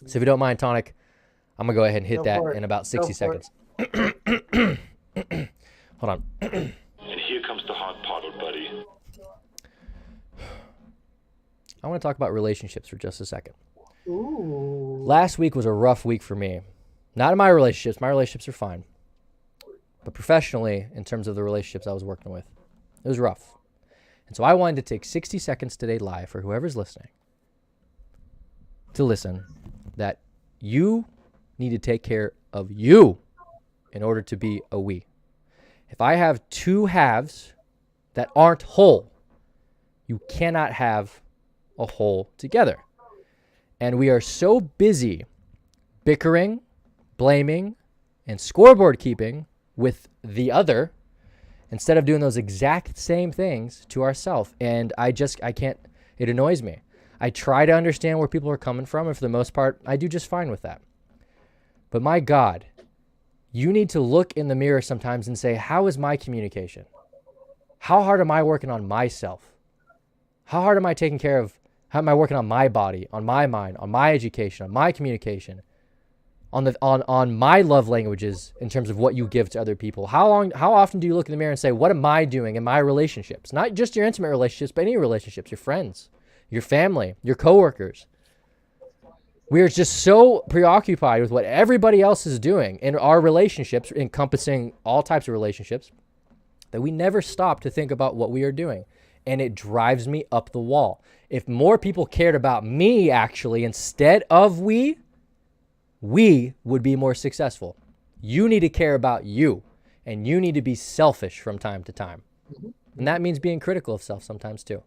So if you don't mind, Tonic, I'm going to go ahead and hit Go that for it. in about Go 60 for it. seconds. Hold on. And here comes the hot part, buddy. I want to talk about relationships for just a second. Ooh. Last week was a rough week for me. Not in my relationships. My relationships are fine. But professionally, in terms of the relationships I was working with, it was rough. And so I wanted to take 60 seconds today live for whoever's listening to listen that you need to take care of you in order to be a we. If I have two halves that aren't whole, you cannot have a whole together. And we are so busy bickering, blaming, and scoreboard keeping with the other instead of doing those exact same things to ourselves. And I can't, it annoys me. I try to understand where people are coming from, and for the most part, I do just fine with that. But my God, you need to look in the mirror sometimes and say, how is my communication? How hard am I working on myself? How hard am I taking care of, how am I working on my body, on my mind, on my education, on my communication, on my love languages in terms of what you give to other people? How often do you look in the mirror and say, what am I doing in my relationships? Not just your intimate relationships, but any relationships, your friends, your family, your coworkers. We are just so preoccupied with what everybody else is doing in our relationships, encompassing all types of relationships, that we never stop to think about what we are doing. And it drives me up the wall. If more people cared about me, actually, instead of we would be more successful. You need to care about you, and you need to be selfish from time to time. And that means being critical of self sometimes too.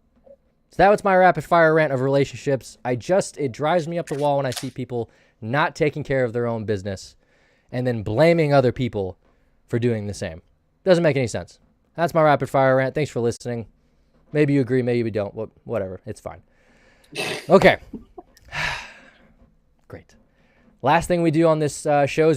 So that was my rapid fire rant of relationships. It drives me up the wall when I see people not taking care of their own business and then blaming other people for doing the same. Doesn't make any sense. That's my rapid fire rant. Thanks for listening. Maybe you agree, maybe you don't. Whatever. It's fine. Okay. Great. Last thing we do on this show is